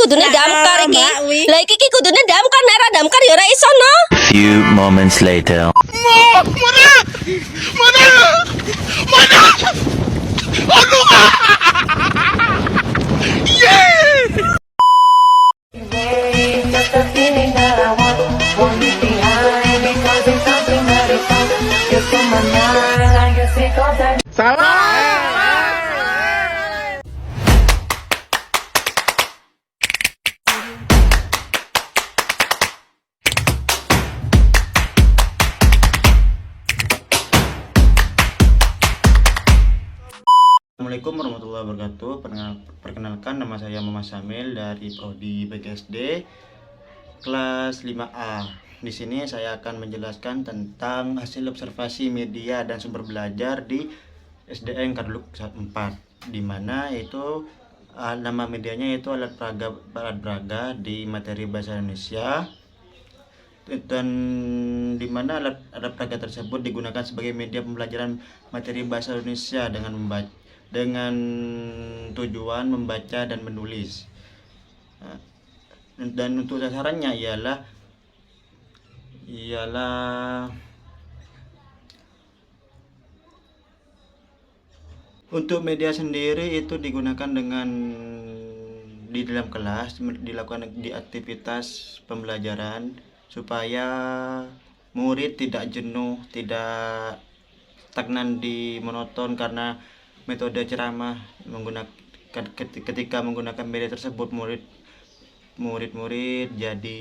kudune damkar iki. Lah iki kudune damkar, nek ora damkar ya ora iso no. Few moments later. Assalamualaikum warahmatullahi wabarakatuh. Perkenalkan, nama saya Muhammad Samil dari Prodi BGSD kelas 5A. Di sini saya akan menjelaskan tentang hasil observasi media dan sumber belajar di SDN Kadluk 4, di mana itu nama medianya itu alat peraga di materi bahasa Indonesia, dan di mana alat peraga tersebut digunakan sebagai media pembelajaran materi bahasa Indonesia dengan tujuan membaca dan menulis. Dan untuk sasarannya ialah untuk media sendiri itu digunakan di dalam kelas, dilakukan di aktivitas pembelajaran supaya murid tidak jenuh, tidak stagnan di monoton, karena metode ceramah ketika menggunakan media tersebut murid jadi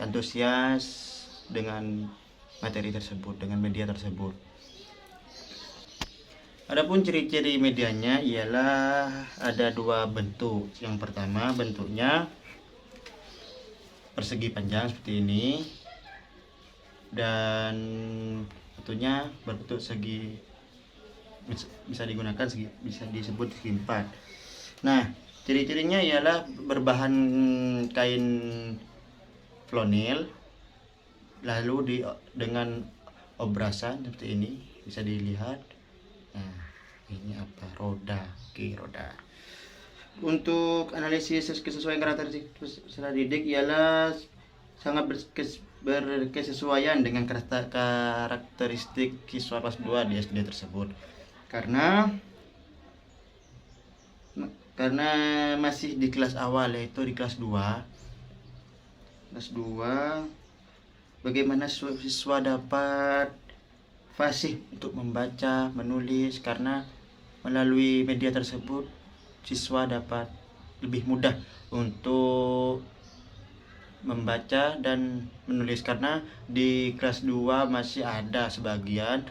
antusias dengan materi tersebut, dengan media tersebut. Adapun ciri-ciri medianya ialah ada dua bentuk. Yang pertama bentuknya persegi panjang seperti ini, dan tentunya berbentuk segi, bisa digunakan bisa disebut segi empat. Nah, ciri-cirinya ialah berbahan kain flannel, lalu dengan obrasan seperti ini, bisa dilihat. Nah, ini apa? Roda. Untuk analisis kesesuaian karakteristik peserta didik ialah sangat berkesesuaian dengan karakteristik siswa kelas 2 di SD tersebut. Karena masih di kelas awal, yaitu di kelas 2. Bagaimana siswa dapat fasih untuk membaca, menulis, karena melalui media tersebut siswa dapat lebih mudah untuk membaca dan menulis, karena di kelas 2 masih ada sebagian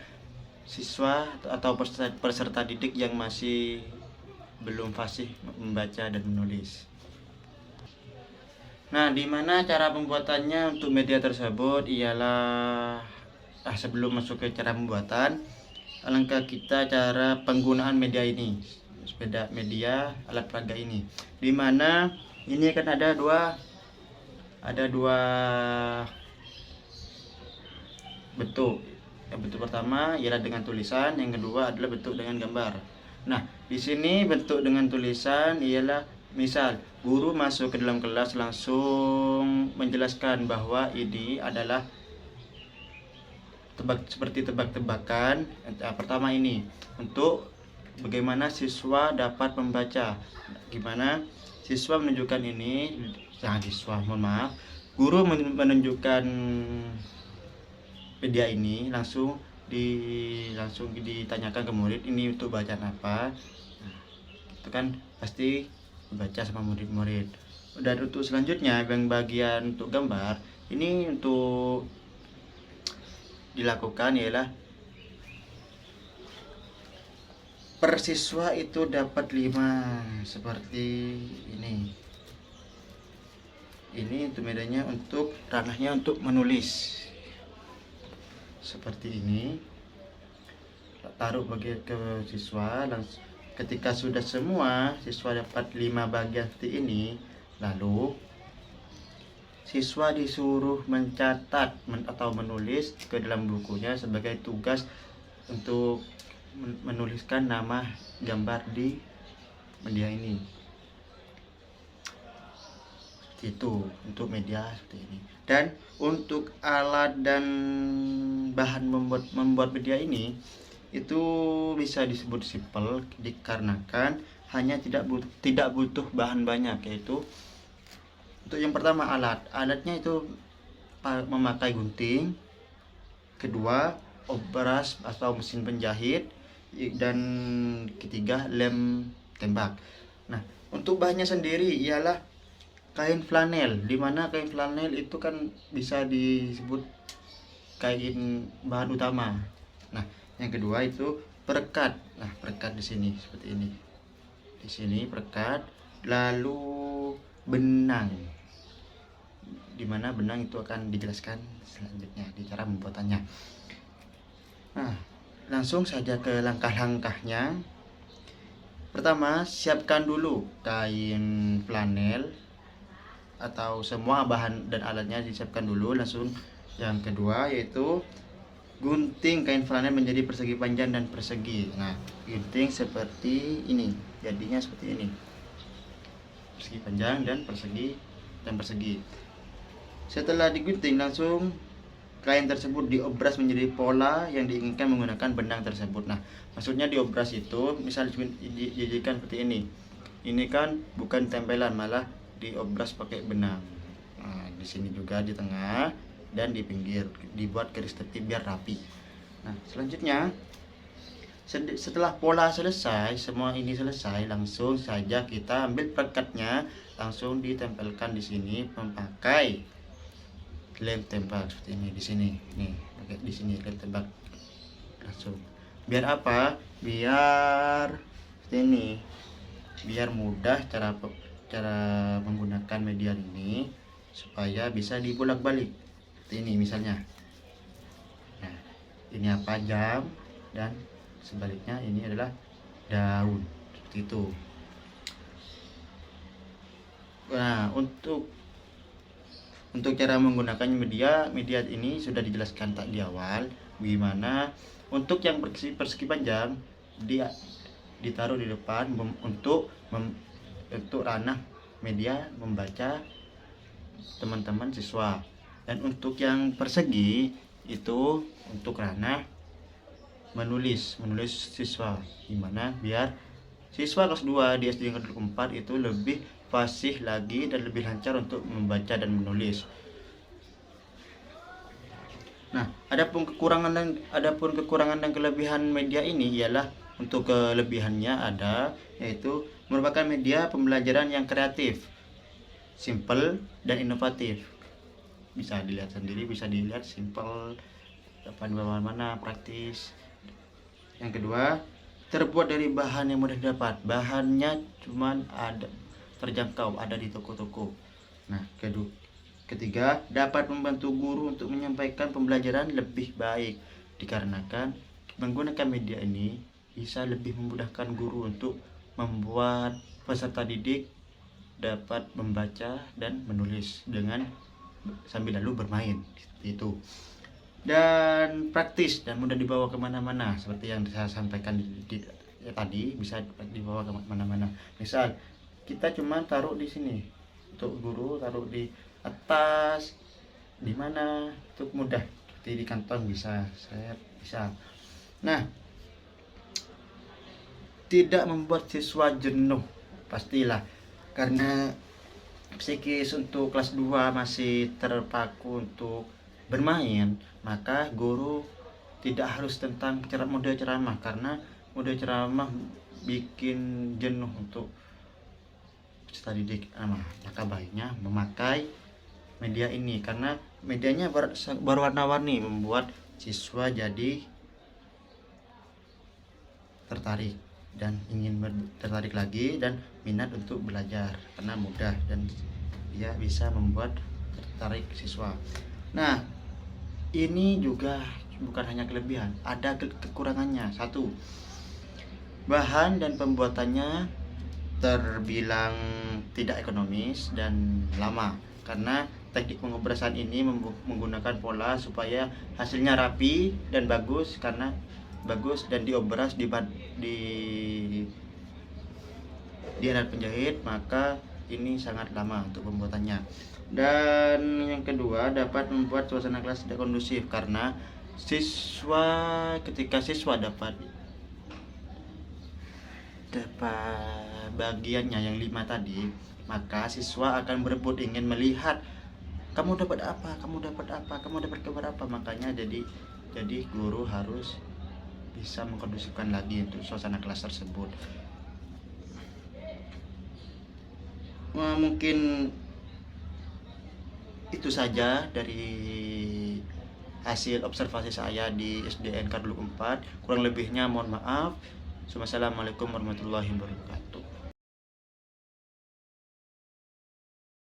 siswa atau peserta didik yang masih belum fasih membaca dan menulis. Nah, di mana cara pembuatannya untuk media tersebut ialah sebelum masuk ke cara pembuatan, alangkah kita cara penggunaan media ini, media alat peraga ini, di mana ini kan ada dua bentuk. Yang bentuk pertama ialah dengan tulisan, yang kedua adalah bentuk dengan gambar. Nah, di sini bentuk dengan tulisan ialah misal guru masuk ke dalam kelas langsung menjelaskan bahwa ini adalah seperti tebak-tebakan. Pertama ini untuk bagaimana siswa dapat membaca. Gimana siswa menunjukkan ini, guru menunjukkan media ini, langsung ditanyakan ke murid, ini untuk bacaan apa. Nah, itu kan pasti baca sama murid-murid. Dan untuk selanjutnya yang bagian untuk gambar ini, untuk dilakukan ialah per siswa itu dapat 5 seperti ini. Ini untuk medianya, untuk ranahnya untuk menulis seperti ini. Taruh bagi ke siswa, langsung ketika sudah semua siswa dapat 5 bagian seperti ini, lalu siswa disuruh mencatat atau menulis ke dalam bukunya sebagai tugas untuk menuliskan nama gambar di media ini. Itu untuk media seperti ini. Dan untuk alat dan bahan membuat media ini itu bisa disebut simple dikarenakan hanya tidak butuh bahan banyak, yaitu untuk yang pertama alatnya itu memakai gunting, kedua obras atau mesin penjahit, dan ketiga lem tembak. Nah, untuk bahannya sendiri ialah kain flanel, dimana kain flanel itu kan bisa disebut kain bahan utama. Nah, yang kedua itu perekat. Nah, perekat di sini seperti ini. Di sini perekat, lalu benang. Dimana benang itu akan dijelaskan selanjutnya di cara pembuatannya. Nah, langsung saja ke langkah-langkahnya. Pertama, siapkan dulu kain flanel atau semua bahan dan alatnya disiapkan dulu. Langsung yang kedua yaitu gunting kain flanel menjadi persegi panjang dan persegi. Nah, gunting seperti ini, jadinya seperti ini, persegi panjang dan persegi. Setelah digunting, langsung kain tersebut diobras menjadi pola yang diinginkan menggunakan benang tersebut. Nah, maksudnya diobras itu misal dijadikan seperti ini. Ini kan bukan tempelan, malah diobras pakai benang. Nah, di sini juga di tengah dan di pinggir dibuat garis tertib biar rapi. Nah, selanjutnya setelah pola selesai, semua ini selesai, langsung saja kita ambil perekatnya, langsung ditempelkan di sini memakai lem tembak seperti ini. Di sini nih, pakai di sini lem tembak langsung. Biar apa? Biar seperti ini, biar mudah cara menggunakan media ini, supaya bisa dibolak-balik seperti ini misalnya. Nah, ini apa? Jam, dan sebaliknya ini adalah daun, seperti itu. Nah, untuk cara menggunakan media ini sudah dijelaskan tak di awal. Bagaimana untuk yang persegi panjang dia ditaruh di depan untuk ranah media membaca teman-teman siswa, dan untuk yang persegi itu untuk ranah menulis siswa, gimana biar siswa kelas 2 di SD kelas 4 itu lebih fasih lagi dan lebih lancar untuk membaca dan menulis. Nah, adapun kekurangan dan kelebihan media ini ialah, untuk kelebihannya ada, yaitu merupakan media pembelajaran yang kreatif, simple dan inovatif. Bisa dilihat sendiri, bisa dilihat simple, dapat mana praktis. Yang kedua, terbuat dari bahan yang mudah didapat. Bahannya cuman ada terjangkau, ada di toko-toko. Nah, ketiga, dapat membantu guru untuk menyampaikan pembelajaran lebih baik, dikarenakan menggunakan media ini bisa lebih memudahkan guru untuk membuat peserta didik dapat membaca dan menulis dengan sambil lalu bermain, itu. Dan praktis dan mudah dibawa kemana-mana, seperti yang saya sampaikan tadi, bisa dibawa kemana-mana. Misal kita cuma taruh di sini, untuk guru taruh di atas, di mana itu mudah, seperti di kantong bisa, bisa. Nah, tidak membuat siswa jenuh pastilah, karena psikis untuk kelas 2 masih terpaku untuk bermain, maka guru tidak harus tentang mode ceramah, karena mode ceramah bikin jenuh untuk peserta didik. Maka baiknya memakai media ini, karena medianya berwarna-warni, membuat siswa jadi tertarik dan ingin tertarik lagi dan minat untuk belajar, karena mudah dan dia bisa membuat tertarik siswa. Nah, ini juga bukan hanya kelebihan, ada kekurangannya. Satu, bahan dan pembuatannya terbilang tidak ekonomis dan lama, karena teknik pengobrasan ini menggunakan pola supaya hasilnya rapi dan bagus, dan diobras di alat penjahit, maka ini sangat lama untuk pembuatannya. Dan yang kedua, dapat membuat suasana kelas tidak kondusif karena ketika siswa dapat bagiannya yang 5 tadi, maka siswa akan berebut ingin melihat kamu dapat apa, kamu dapat kabar apa. Makanya jadi guru harus bisa mengkondusifkan lagi untuk suasana kelas tersebut. Mungkin itu saja dari hasil observasi saya di SDN Kardulu 4. Kurang lebihnya mohon maaf. Wassalamualaikum warahmatullahi wabarakatuh.